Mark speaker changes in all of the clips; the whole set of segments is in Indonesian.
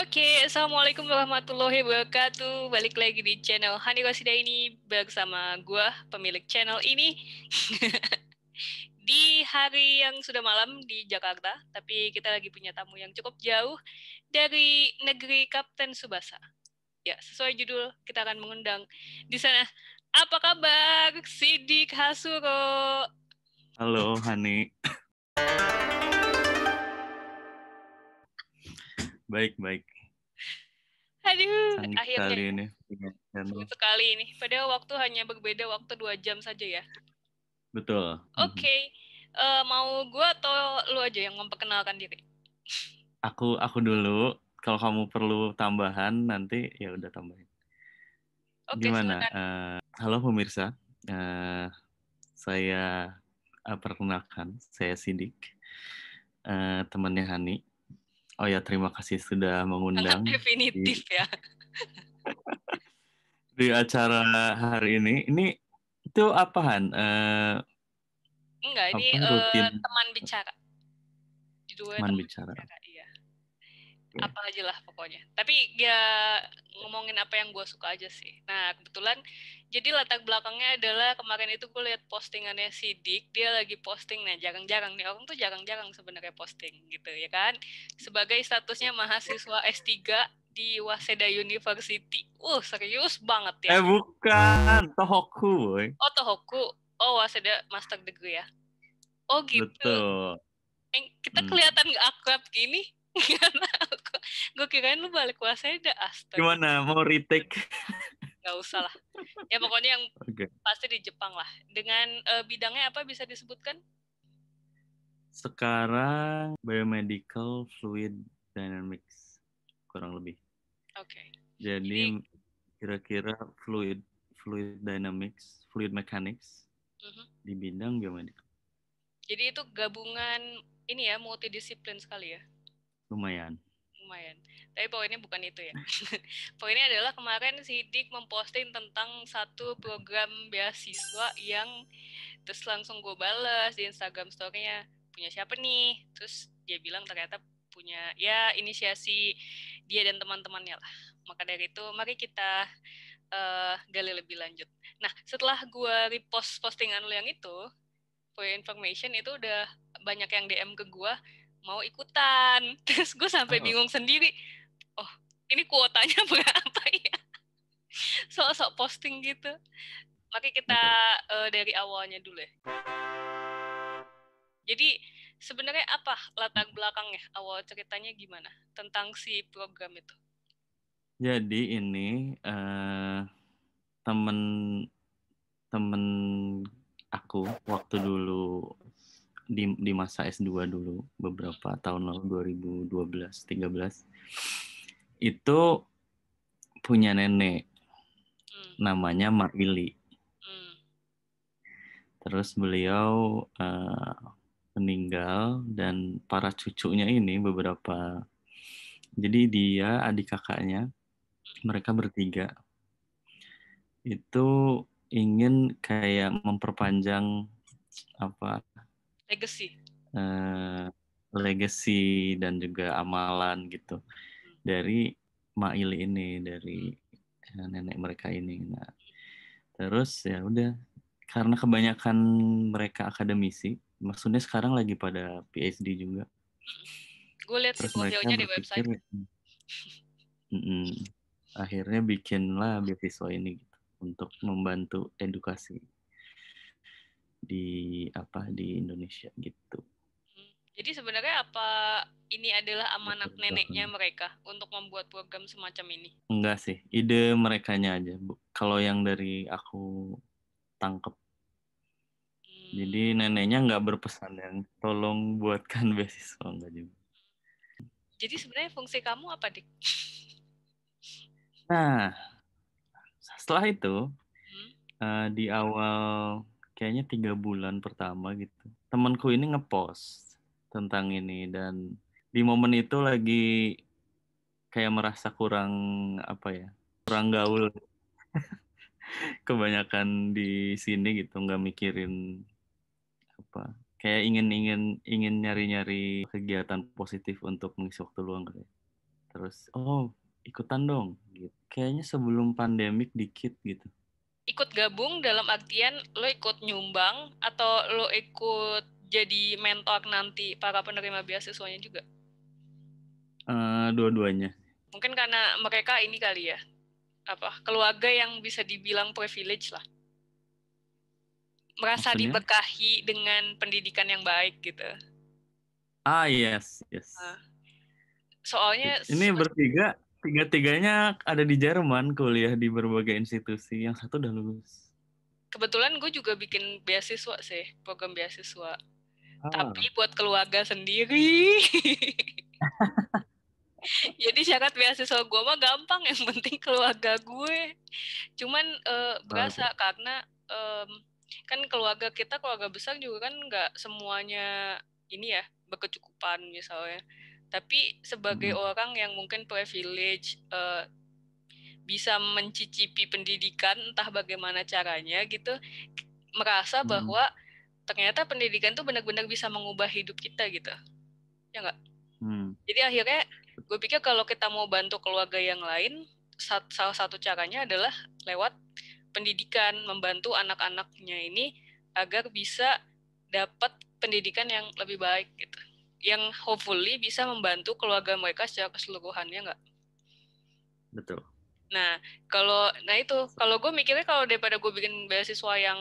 Speaker 1: Oke, Assalamualaikum warahmatullahi wabarakatuh. Balik lagi di channel Hani Rosida ini bersama gua, pemilik channel ini. Di hari yang sudah malam di Jakarta, tapi kita lagi punya tamu yang cukup jauh dari negeri Kapten Tsubasa. Ya, sesuai judul, kita akan mengundang di sana. Apa kabar, Sidik Hasuro?
Speaker 2: Halo, Hani. Baik.
Speaker 1: Aduh,
Speaker 2: Canggih
Speaker 1: akhirnya
Speaker 2: sekali
Speaker 1: ya.
Speaker 2: ini punya channel.
Speaker 1: Sulit sekali ini. Padahal waktu hanya berbeda waktu 2 jam saja ya.
Speaker 2: Betul.
Speaker 1: Oke, mau gue atau lu aja yang memperkenalkan diri?
Speaker 2: Aku dulu. Kalau kamu perlu tambahan nanti ya udah tambahin.
Speaker 1: Oke,
Speaker 2: Gimana?
Speaker 1: silakan.
Speaker 2: Halo pemirsa. Saya perkenalkan, saya Sidik, temannya Hani. Oh ya, terima kasih sudah
Speaker 1: Sangat
Speaker 2: mengundang
Speaker 1: definitif ya.
Speaker 2: di acara hari ini. Ini itu apaan?
Speaker 1: Enggak, ini
Speaker 2: Apa rutin
Speaker 1: teman bicara. Judulnya
Speaker 2: teman
Speaker 1: teman
Speaker 2: bicara?
Speaker 1: bicara, iya.
Speaker 2: Oke.
Speaker 1: Apa aja lah pokoknya. Tapi ya ngomongin apa yang gue suka aja sih. Nah, kebetulan jadi latar belakangnya adalah kemarin itu gue lihat postingannya Sidik. Dia lagi posting, nah jarang-jarang nih. Orang tuh jarang-jarang sebenarnya posting gitu ya kan. Sebagai statusnya mahasiswa S3 di Waseda University. Serius banget ya.
Speaker 2: Bukan, Tohoku, boy.
Speaker 1: Oh, Tohoku. Oh, Waseda Master Degree ya. Oh, gitu.
Speaker 2: Betul.
Speaker 1: Kita
Speaker 2: Hmm.
Speaker 1: kelihatan gak akrab gini. Karena gue kirain lu balik Waseda. Astaga.
Speaker 2: Gimana, mau retake?
Speaker 1: Gak usah lah. Ya, pokoknya yang
Speaker 2: Oke.
Speaker 1: pasti di Jepang lah. Dengan bidangnya apa bisa disebutkan?
Speaker 2: Sekarang biomedical fluid dynamics, kurang lebih.
Speaker 1: Oke. Jadi,
Speaker 2: Jadi kira-kira fluid dynamics, fluid mechanics di bidang biomedical.
Speaker 1: jadi itu gabungan ini ya, multidisiplin sekali ya.
Speaker 2: Lumayan.
Speaker 1: Lumayan. Tapi poinnya bukan itu ya. Poinnya adalah kemarin Sidik memposting tentang satu program beasiswa yang terus langsung gue balas di Instagram story-nya. Punya siapa nih? Terus dia bilang ternyata punya ya inisiasi dia dan teman-temannya lah. Maka dari itu mari kita gali lebih lanjut. Nah, setelah gue repost postingan lu yang itu, for your information itu udah banyak yang DM ke gue mau ikutan. Terus gue sampai bingung sendiri. Oh, ini kuotanya berapa ya? Sok-sok posting gitu. Mari kita dari awalnya dulu ya. Jadi sebenarnya apa latar belakangnya? Awal ceritanya gimana tentang si program itu?
Speaker 2: Jadi ini temen aku waktu dulu di masa S2 dulu beberapa tahun lalu 2012-13 itu punya nenek namanya Mak Ili. Terus beliau meninggal dan para cucunya ini beberapa, jadi dia adik kakaknya mereka bertiga itu ingin kayak memperpanjang apa
Speaker 1: Legacy.
Speaker 2: legacy dan juga amalan gitu dari Maili ini, dari nenek mereka ini. Nah, terus ya udah, karena kebanyakan mereka akademisi, maksudnya sekarang lagi pada PhD juga.
Speaker 1: Gue lihat sih
Speaker 2: Terus mereka
Speaker 1: profilnya di
Speaker 2: berpikir,
Speaker 1: website.
Speaker 2: akhirnya bikinlah beasiswa ini gitu, untuk membantu edukasi di Indonesia gitu.
Speaker 1: Jadi sebenarnya apa ini adalah amanat neneknya mereka untuk membuat program semacam ini?
Speaker 2: Enggak sih, ide merekanya aja, Bu. Kalau yang dari aku tangkep. Jadi neneknya nggak berpesan yang tolong buatkan beasiswa, enggak juga.
Speaker 1: Jadi sebenarnya fungsi kamu apa, Dik?
Speaker 2: Nah, setelah itu di awal kayaknya 3 bulan pertama gitu, temanku ini ngepost tentang ini, dan di momen itu lagi kayak merasa kurang kurang gaul. Kebanyakan di sini gitu nggak mikirin kayak ingin nyari-nyari kegiatan positif untuk mengisi waktu luang gitu. Terus ikutan dong gitu. Kayaknya sebelum pandemik dikit gitu.
Speaker 1: Ikut gabung dalam artian lo ikut nyumbang atau lo ikut jadi mentor nanti para penerima beasiswanya juga?
Speaker 2: Dua-duanya.
Speaker 1: Mungkin karena mereka ini kali ya, keluarga yang bisa dibilang privilege lah. Merasa
Speaker 2: Maksudnya?
Speaker 1: diberkahi dengan pendidikan yang baik gitu.
Speaker 2: Yes.
Speaker 1: Soalnya
Speaker 2: Ini bertiga, tiga-tiganya ada di Jerman, kuliah di berbagai institusi. Yang satu udah lulus.
Speaker 1: kebetulan gue juga bikin beasiswa sih, program beasiswa. Tapi
Speaker 2: Ah.
Speaker 1: buat keluarga sendiri. Jadi syarat beasiswa gue mah gampang, yang penting keluarga gue. Cuman berasa karena kan keluarga kita, keluarga besar juga kan nggak semuanya ini ya berkecukupan misalnya. Tapi sebagai orang yang mungkin privilege, bisa mencicipi pendidikan entah bagaimana caranya gitu, merasa bahwa ternyata pendidikan tuh benar-benar bisa mengubah hidup kita gitu, ya nggak? Jadi akhirnya gue pikir kalau kita mau bantu keluarga yang lain, salah satu caranya adalah lewat pendidikan, membantu anak-anaknya ini agar bisa dapat pendidikan yang lebih baik gitu, yang hopefully bisa membantu keluarga mereka secara keseluruhannya, nggak?
Speaker 2: Betul.
Speaker 1: Nah, kalau gue mikirnya kalau daripada gue bikin beasiswa yang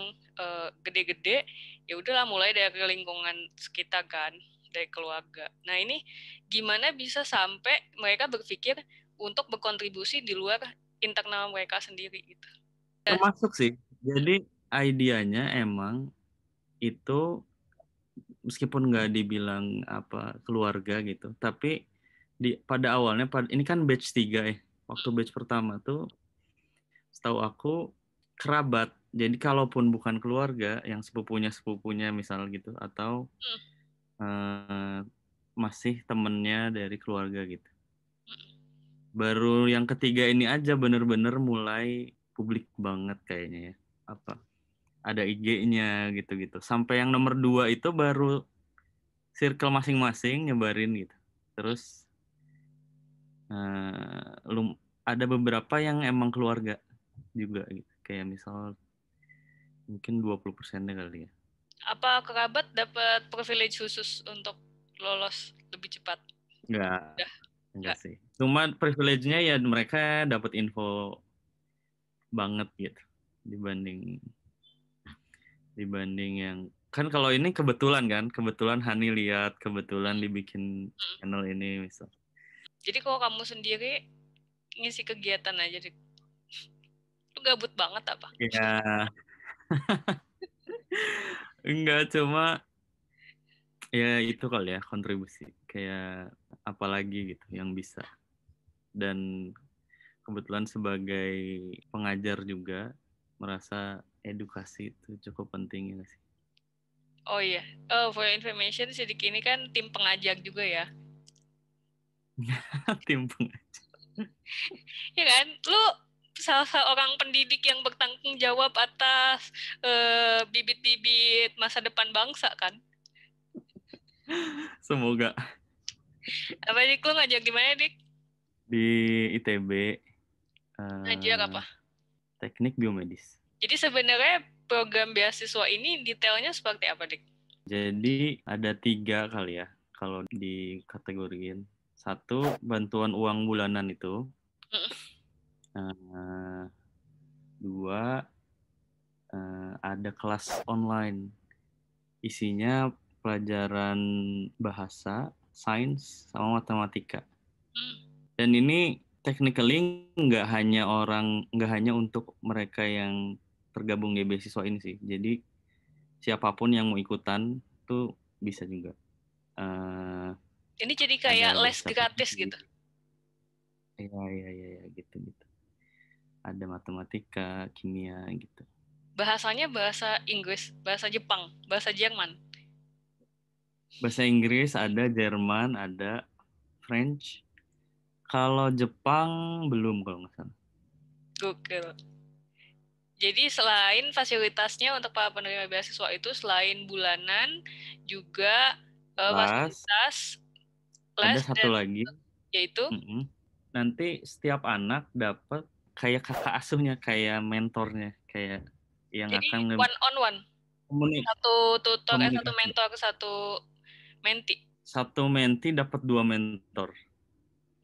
Speaker 1: gede-gede, ya udahlah mulai dari lingkungan sekitar kan, dari keluarga. Nah, ini gimana bisa sampai mereka berpikir untuk berkontribusi di luar internal mereka sendiri gitu.
Speaker 2: Termasuk sih. Jadi idenya emang itu meskipun nggak dibilang keluarga gitu, tapi pada awalnya ini kan batch 3 ya. Waktu batch pertama tuh setahu aku kerabat. Jadi kalaupun bukan keluarga, yang sepupunya misal gitu, atau masih temennya dari keluarga gitu. Baru yang ketiga ini aja bener-bener mulai publik banget kayaknya ya. Ada IG-nya gitu-gitu. Sampai yang nomor 2 itu baru circle masing-masing nyebarin gitu. Terus ada beberapa yang emang keluarga juga gitu. Kayak misal mungkin 20%-nya kali ya.
Speaker 1: Apa kerabat dapat privilege khusus untuk lolos lebih cepat?
Speaker 2: Enggak sih. Cuma privilege-nya ya mereka dapat info banget gitu dibanding yang kan kalau ini kebetulan Hani lihat, kebetulan dibikin channel ini misal.
Speaker 1: Jadi kalau kamu sendiri ngisi kegiatan aja, lu gabut banget apa?
Speaker 2: Ya. Enggak, cuma ya itu kali ya kontribusi kayak apalagi gitu yang bisa. Dan kebetulan sebagai pengajar juga merasa edukasi itu cukup penting ya sih.
Speaker 1: Oh iya, for your information, Sidik ini kan tim pengajar juga ya.
Speaker 2: Tim pengajar.
Speaker 1: Ya kan, lu salah seorang pendidik yang bertanggung jawab atas bibit-bibit masa depan bangsa kan.
Speaker 2: Semoga.
Speaker 1: Apa Dik, lu ngajar di mana Dik?
Speaker 2: Di ITB.
Speaker 1: Ngajar apa?
Speaker 2: Teknik biomedis.
Speaker 1: Jadi sebenarnya program beasiswa ini detailnya seperti apa Dik?
Speaker 2: Jadi ada 3 kali ya kalau dikategoriin. 1 bantuan uang bulanan itu. 2 ada kelas online. Isinya pelajaran bahasa, sains, sama matematika. Dan ini technically nggak hanya untuk mereka yang tergabung di beasiswa ini sih. Jadi siapapun yang mau ikutan tuh bisa juga.
Speaker 1: Ini jadi kayak les gratis gitu.
Speaker 2: Iya gitu. Ada matematika, kimia gitu.
Speaker 1: Bahasanya bahasa Inggris, bahasa Jepang, bahasa Jerman.
Speaker 2: Bahasa Inggris ada, Jerman ada, French. Kalau Jepang belum kalau nggak salah.
Speaker 1: Google. Jadi selain fasilitasnya untuk para penerima beasiswa itu selain bulanan juga fasilitas les
Speaker 2: ada satu lagi
Speaker 1: yaitu
Speaker 2: nanti setiap anak dapat kayak kakak asuhnya, kayak mentornya, kayak yang
Speaker 1: Jadi
Speaker 2: akan
Speaker 1: one on one. Satu tutor, satu
Speaker 2: komunikasi.
Speaker 1: mentor, satu menti.
Speaker 2: Satu menti dapat 2 mentor.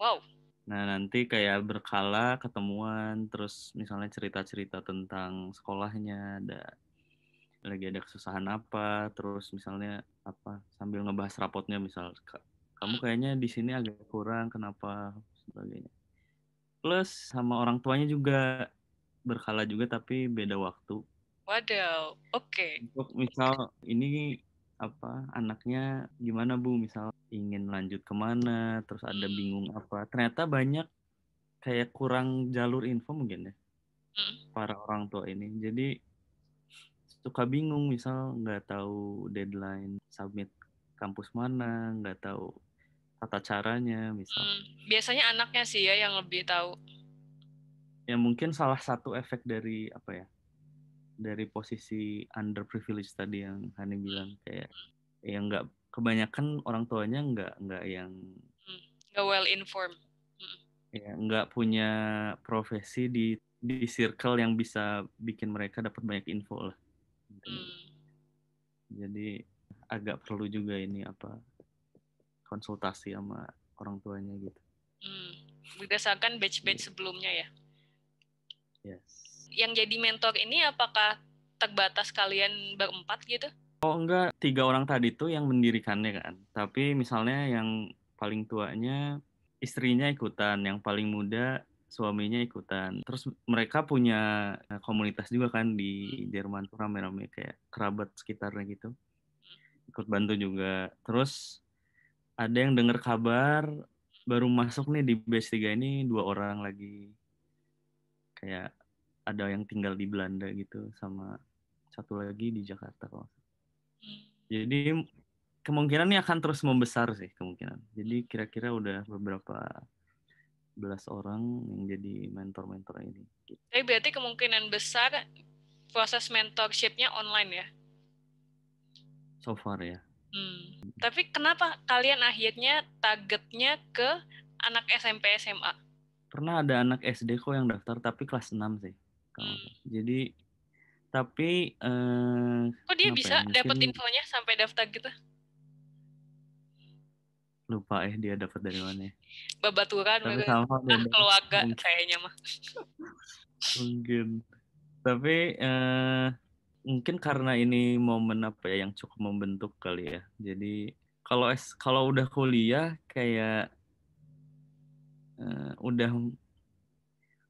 Speaker 1: Wow.
Speaker 2: Nah, nanti kayak berkala ketemuan, terus misalnya cerita-cerita tentang sekolahnya, lagi ada kesusahan apa, terus misalnya apa, sambil ngebahas rapotnya, misal kamu kayaknya di sini agak kurang, kenapa, sebagainya. Plus sama orang tuanya juga berkala juga, tapi beda waktu.
Speaker 1: Wadaw, oke.
Speaker 2: Untuk misal ini apa, anaknya gimana Bu, misal ingin lanjut kemana, terus ada bingung apa, ternyata banyak kayak kurang jalur info mungkin ya para orang tua ini, jadi suka bingung, misal nggak tahu deadline submit kampus mana, nggak tahu tata caranya misal.
Speaker 1: Biasanya anaknya sih ya yang lebih tahu.
Speaker 2: Ya mungkin salah satu efek dari apa ya, dari posisi underprivileged tadi yang Hani bilang, kayak yang nggak, kebanyakan orang tuanya nggak yang
Speaker 1: Nggak well informed.
Speaker 2: ya nggak punya profesi di circle yang bisa bikin mereka dapat banyak info lah. Jadi agak perlu juga ini apa, konsultasi sama orang tuanya gitu.
Speaker 1: Berdasarkan batch-batch sebelumnya ya.
Speaker 2: Yes.
Speaker 1: Yang jadi mentor ini apakah terbatas kalian berempat gitu?
Speaker 2: Oh enggak, 3 orang tadi tuh yang mendirikannya kan. Tapi misalnya yang paling tuanya istrinya ikutan, yang paling muda suaminya ikutan. Terus mereka punya komunitas juga kan di Jerman tuh, rame-rame kayak kerabat sekitarnya gitu. Ikut bantu juga. Terus ada yang dengar kabar baru masuk nih di batch 3 ini 2 orang lagi. Kayak ada yang tinggal di Belanda gitu, sama satu lagi di Jakarta kalau. Jadi kemungkinan ini akan terus membesar sih, kemungkinan. Jadi kira-kira udah beberapa belas orang yang jadi mentor-mentor ini.
Speaker 1: Tapi berarti kemungkinan besar proses mentorship-nya online ya?
Speaker 2: So far ya.
Speaker 1: Tapi kenapa kalian akhirnya targetnya ke anak SMP SMA?
Speaker 2: Pernah ada anak SD kok yang daftar, tapi kelas 6 sih. Jadi tapi
Speaker 1: kok dia bisa
Speaker 2: ya,
Speaker 1: dapat
Speaker 2: mungkin
Speaker 1: infonya sampai daftar gitu?
Speaker 2: lupa dia dapat dari mana ya.
Speaker 1: Babaturan
Speaker 2: Tapi sama
Speaker 1: keluarga
Speaker 2: mungkin.
Speaker 1: kayaknya mah.
Speaker 2: Mungkin. Tapi mungkin karena ini momen apa ya yang cukup membentuk kali ya. Jadi kalau udah kuliah kayak udah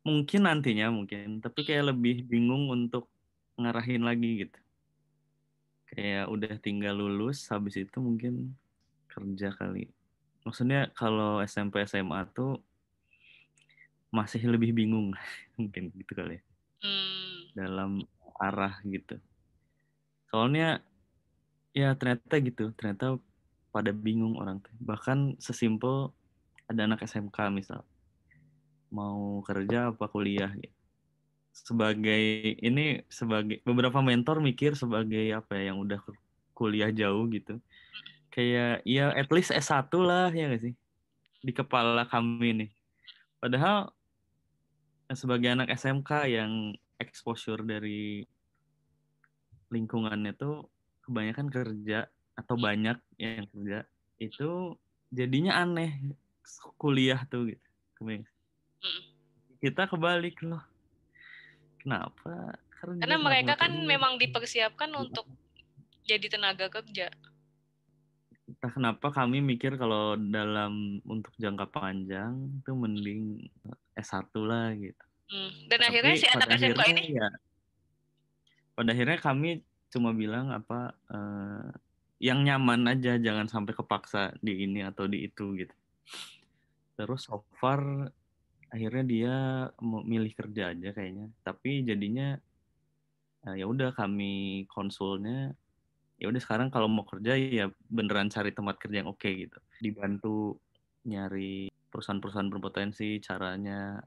Speaker 2: mungkin nantinya mungkin, tapi kayak lebih bingung untuk ngarahin lagi gitu. Kayak udah tinggal lulus, habis itu mungkin kerja kali. Maksudnya kalau SMP SMA tuh masih lebih bingung mungkin gitu kali ya. Dalam arah gitu. Soalnya ya ternyata gitu, ternyata pada bingung orang tuh. Bahkan sesimpel ada anak SMK misal, mau kerja apa kuliah gitu. Sebagai beberapa mentor mikir sebagai apa ya, yang udah kuliah jauh gitu. Kayak ya at least S1 lah ya nggak sih? Di kepala kami nih. Padahal sebagai anak SMK yang exposure dari lingkungannya tuh kebanyakan kerja atau banyak yang kerja, itu jadinya aneh kuliah tuh gitu. Kita kebalik loh. Kenapa?
Speaker 1: Karena
Speaker 2: Kerja, kenapa
Speaker 1: mereka
Speaker 2: nggak
Speaker 1: kan
Speaker 2: kuliah?
Speaker 1: memang dipersiapkan untuk jadi tenaga kerja.
Speaker 2: Entah kenapa kami mikir kalau untuk jangka panjang itu mending S1 lah gitu.
Speaker 1: Dan akhirnya
Speaker 2: Tapi
Speaker 1: si anak SMK ini
Speaker 2: pada akhirnya kami cuma bilang apa, yang nyaman aja, jangan sampai kepaksa di ini atau di itu gitu. Terus so far akhirnya dia mau milih kerja aja kayaknya, tapi jadinya ya udah kami konsulnya, ya udah sekarang kalau mau kerja ya beneran cari tempat kerja yang oke gitu, dibantu nyari perusahaan-perusahaan berpotensi caranya,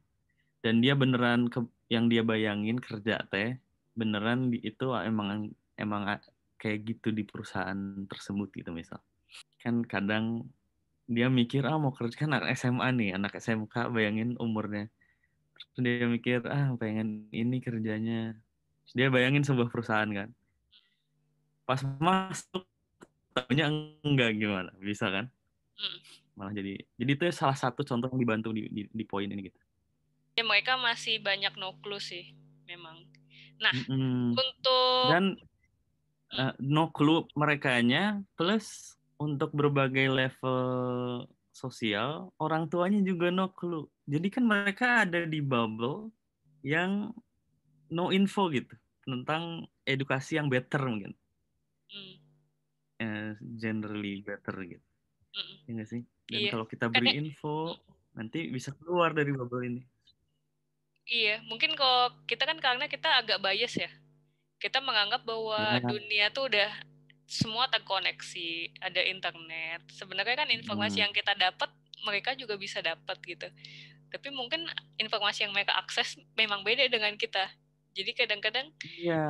Speaker 2: dan dia beneran yang dia bayangin kerja teh beneran itu emang kayak gitu di perusahaan tersebut gitu. Misal kan kadang dia mikir mau kerja kan anak SMA nih, anak SMK, bayangin umurnya. Terus dia mikir pengen ini kerjanya. Terus dia bayangin sebuah perusahaan kan. Pas masuk tahunya enggak, gimana? Bisa kan? Malah jadi itu salah satu contoh yang dibantu di poin ini gitu.
Speaker 1: Ya mereka masih banyak no clue sih memang. Nah,
Speaker 2: Mm-mm.
Speaker 1: untuk
Speaker 2: Dan no clue merekanya, plus untuk berbagai level sosial orang tuanya juga no clue. Jadi kan mereka ada di bubble yang no info gitu tentang edukasi yang better mungkin, generally better gitu. Ya nggak sih? Dan
Speaker 1: iya,
Speaker 2: kalau kita
Speaker 1: kadang
Speaker 2: beri info nanti bisa keluar dari bubble ini.
Speaker 1: iya, mungkin kalau kita kan karena kita agak bias ya. Kita menganggap bahwa
Speaker 2: Ya.
Speaker 1: dunia tuh udah semua terkoneksi, ada internet. Sebenarnya kan informasi yang kita dapat mereka juga bisa dapat gitu. Tapi mungkin informasi yang mereka akses memang beda dengan kita. Jadi kadang-kadang
Speaker 2: Iya,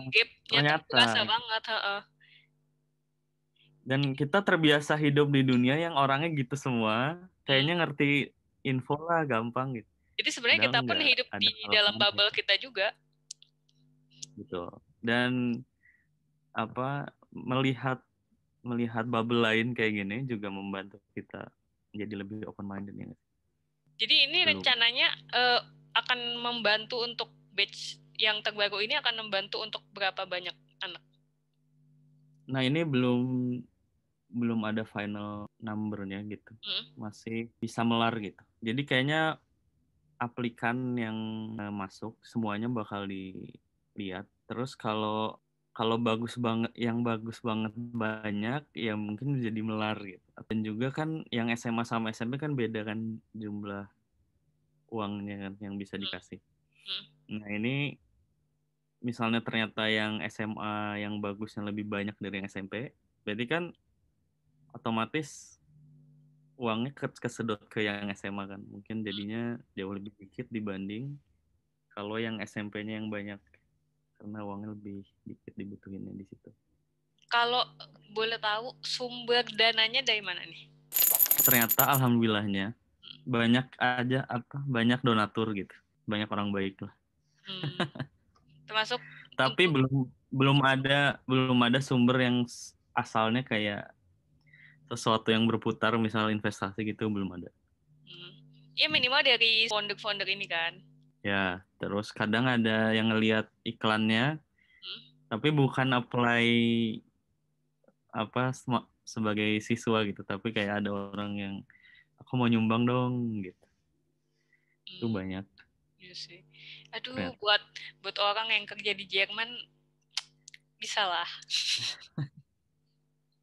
Speaker 1: gap-nya tuh
Speaker 2: ternyata.
Speaker 1: berasa banget.
Speaker 2: Dan kita terbiasa hidup di dunia yang orangnya gitu semua, kayaknya ngerti info lah gampang gitu.
Speaker 1: Jadi sebenarnya
Speaker 2: Padahal
Speaker 1: kita pun
Speaker 2: enggak,
Speaker 1: hidup
Speaker 2: ada
Speaker 1: di
Speaker 2: hal
Speaker 1: dalam
Speaker 2: lain
Speaker 1: bubble kita juga.
Speaker 2: gitu. Dan melihat melihat bubble lain kayak gini juga membantu kita jadi lebih open minded ya.
Speaker 1: Jadi ini
Speaker 2: Belum.
Speaker 1: rencananya akan membantu untuk batch yang terbaru ini akan membantu untuk berapa banyak anak?
Speaker 2: Nah, ini belum ada final number-nya gitu. Masih bisa melar gitu. Jadi kayaknya aplikan yang masuk semuanya bakal dilihat. Terus kalau bagus banget, yang bagus banget banyak, ya mungkin jadi melar gitu. Dan juga kan yang SMA sama SMP kan beda kan jumlah uangnya kan yang bisa dikasih. Nah ini misalnya ternyata yang SMA yang bagusnya lebih banyak dari yang SMP, berarti kan otomatis uangnya kesedot ke yang SMA kan. Mungkin jadinya jauh lebih dikit dibanding kalau yang SMP-nya yang banyak, karena uangnya lebih dikit dibutuhinnya di situ.
Speaker 1: Kalau boleh tahu sumber dananya dari mana nih?
Speaker 2: Ternyata alhamdulillahnya banyak donatur gitu, banyak orang baik lah.
Speaker 1: Termasuk
Speaker 2: Tapi belum ada sumber yang asalnya kayak sesuatu yang berputar, misal investasi gitu, belum ada.
Speaker 1: Ya minimal dari founder-founder ini kan.
Speaker 2: Ya, terus kadang ada yang ngelihat iklannya, tapi bukan apply sebagai siswa gitu, tapi kayak ada orang yang aku mau nyumbang dong gitu. Itu banyak.
Speaker 1: Iya sih. Aduh, buat orang yang kerja di Jerman bisa lah.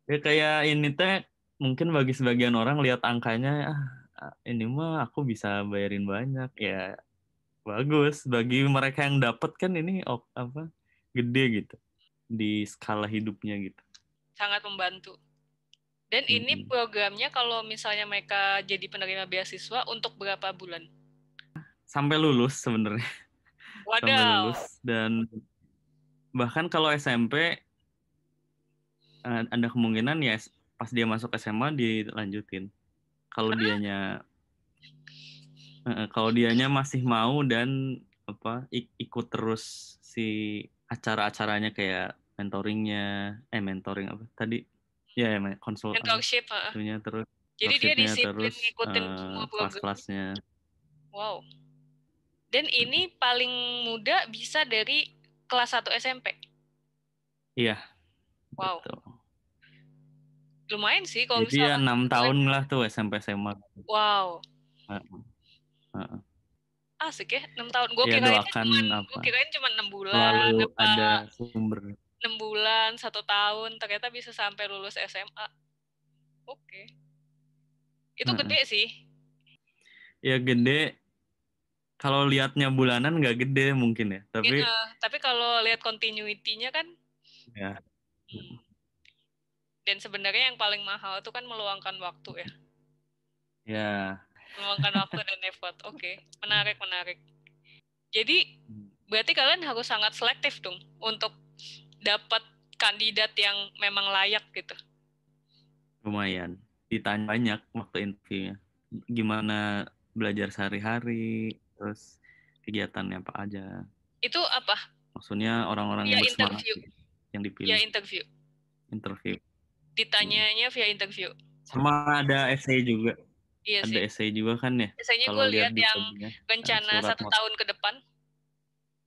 Speaker 2: Ya kayak ini teh mungkin bagi sebagian orang lihat angkanya, ini mah aku bisa bayarin banyak. Ya bagus bagi mereka yang dapat kan ini gede gitu di skala hidupnya gitu.
Speaker 1: Sangat membantu. Dan ini programnya kalau misalnya mereka jadi penerima beasiswa untuk berapa bulan?
Speaker 2: Sampai lulus sebenarnya. Sampai
Speaker 1: Wadaw.
Speaker 2: lulus. Dan bahkan kalau SMP ada kemungkinan ya pas dia masuk SMA dilanjutin. Kalau dianya masih mau dan ikut terus si acara-acaranya kayak mentoring apa tadi ya konsul
Speaker 1: Mentorship.
Speaker 2: itunya, terus
Speaker 1: Jadi dia
Speaker 2: mentorshipnya,
Speaker 1: disiplin
Speaker 2: terus
Speaker 1: ngikutin semua program.
Speaker 2: kelas-kelasnya.
Speaker 1: Wow. Dan ini paling muda bisa dari kelas 1 SMP.
Speaker 2: Iya,
Speaker 1: Wow.
Speaker 2: betul.
Speaker 1: Lumayan sih kalau
Speaker 2: Jadi ya
Speaker 1: misalnya
Speaker 2: 6 tahun lah tuh SMP SMA.
Speaker 1: wow. Asik ya, 6 tahun. Gue
Speaker 2: Ya
Speaker 1: kirain
Speaker 2: doakan
Speaker 1: cuma 6 bulan,
Speaker 2: selalu
Speaker 1: apa
Speaker 2: ada sumber.
Speaker 1: 6 bulan, 1 tahun, ternyata bisa sampai lulus SMA. Oke. Itu gede sih.
Speaker 2: Ya gede, kalau lihatnya bulanan nggak gede mungkin ya,
Speaker 1: Tapi kalau lihat continuity-nya kan,
Speaker 2: ya.
Speaker 1: dan sebenarnya yang paling mahal itu kan meluangkan waktu ya.
Speaker 2: Ya.
Speaker 1: Meluangkan waktu dan effort. Oke, menarik. Jadi, berarti kalian harus sangat selektif dong untuk dapat kandidat yang memang layak gitu.
Speaker 2: Lumayan. ditanya banyak waktu interviewnya. Gimana belajar sehari-hari, terus kegiatannya apa aja.
Speaker 1: Itu apa?
Speaker 2: Maksudnya orang-orang yang bersemangat yang dipilih. Interview.
Speaker 1: Ditanyanya via interview.
Speaker 2: Sama ada essay juga.
Speaker 1: Iya
Speaker 2: ada
Speaker 1: sih.
Speaker 2: essay juga kan ya.
Speaker 1: Essaynya gue lihat yang rencana 1 tahun ke depan.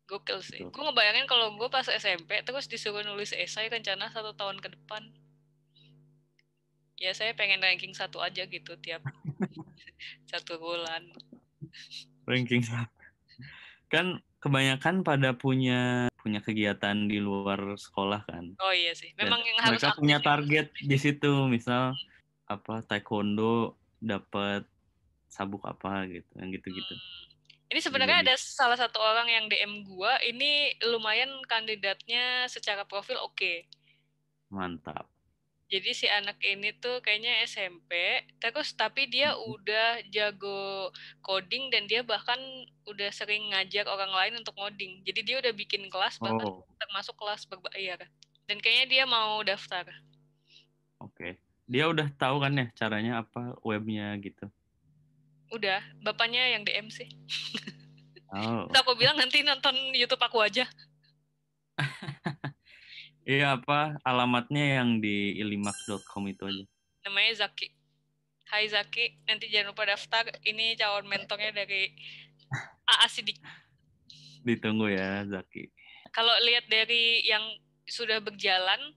Speaker 1: Gokil sih. Gue ngebayangin kalau gue pas SMP terus disuruh nulis essay rencana 1 tahun ke depan. Ya saya pengen ranking 1 aja gitu tiap 1 bulan.
Speaker 2: Ranking 1. Kan kebanyakan pada punya kegiatan di luar sekolah kan.
Speaker 1: Oh iya sih. Memang yang harus
Speaker 2: mereka punya target di situ, misal taekwondo dapat sabuk apa gitu, yang gitu-gitu.
Speaker 1: Ini sebenarnya ada salah satu orang yang DM gua, ini lumayan kandidatnya secara profil oke.
Speaker 2: Mantap.
Speaker 1: Jadi si anak ini tuh kayaknya SMP, terus tapi dia udah jago coding dan dia bahkan udah sering ngajar orang lain untuk ngoding. Jadi dia udah bikin kelas, bahkan termasuk kelas berbayar. Dan kayaknya dia mau daftar.
Speaker 2: Oke. Dia udah tahu kan ya caranya apa, webnya gitu?
Speaker 1: Udah, bapaknya yang DM sih.
Speaker 2: Oh.
Speaker 1: Terus aku bilang nanti nonton YouTube aku aja.
Speaker 2: Iya, alamatnya yang di ilimak.com itu aja.
Speaker 1: Namanya Zaki. Hai Zaki, nanti jangan lupa daftar. Ini calon mentornya dari AA Sidik.
Speaker 2: Ditunggu ya, Zaki.
Speaker 1: Kalau lihat dari yang sudah berjalan,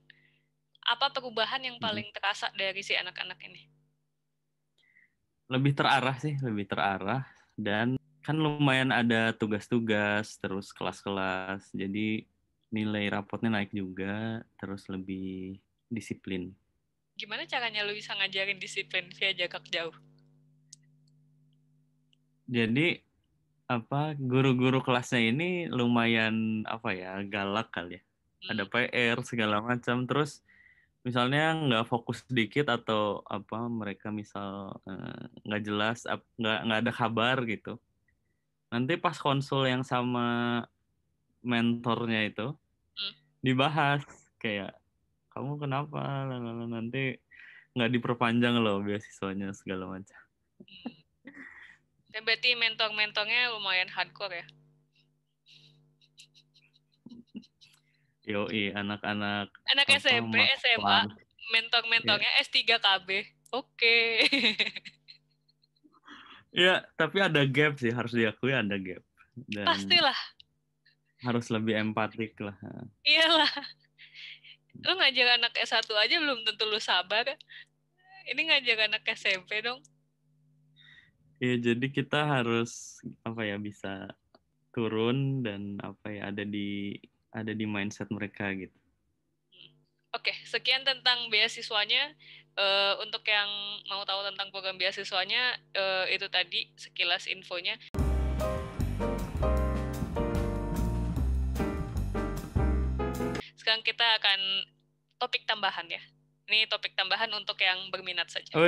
Speaker 1: apa perubahan yang paling terasa dari si anak-anak ini?
Speaker 2: Lebih terarah dan kan lumayan ada tugas-tugas, terus kelas-kelas, jadi nilai rapotnya naik juga, terus lebih disiplin.
Speaker 1: Gimana caranya lu bisa ngajarin disiplin via jarak jauh?
Speaker 2: Jadi guru-guru kelasnya ini lumayan galak kali ya. Ada PR segala macam, terus misalnya nggak fokus sedikit atau mereka misal nggak jelas, nggak ada kabar gitu. Nanti pas konsul yang sama mentornya itu dibahas kayak kamu kenapa, nanti nggak diperpanjang loh beasiswanya segala macam.
Speaker 1: Berarti mentor-mentornya lumayan hardcore ya?
Speaker 2: Yoi, anak-anak
Speaker 1: SMP, SMA, mentor-mentornya S3 KB. Oke.
Speaker 2: Ya, tapi ada gap sih, harus diakui ada gap. Dan
Speaker 1: pastilah.
Speaker 2: Harus lebih empatik lah.
Speaker 1: Iyalah. Lu ngajar anak S1 aja belum tentu lu sabar. Ini ngajar anak SMP dong.
Speaker 2: Iya, jadi kita harus bisa turun dan ada di mindset mereka gitu.
Speaker 1: Oke, sekian tentang beasiswanya. Untuk yang mau tahu tentang program beasiswanya, itu tadi sekilas infonya. Sekarang kita akan topik tambahan ya. Ini topik tambahan untuk yang berminat saja.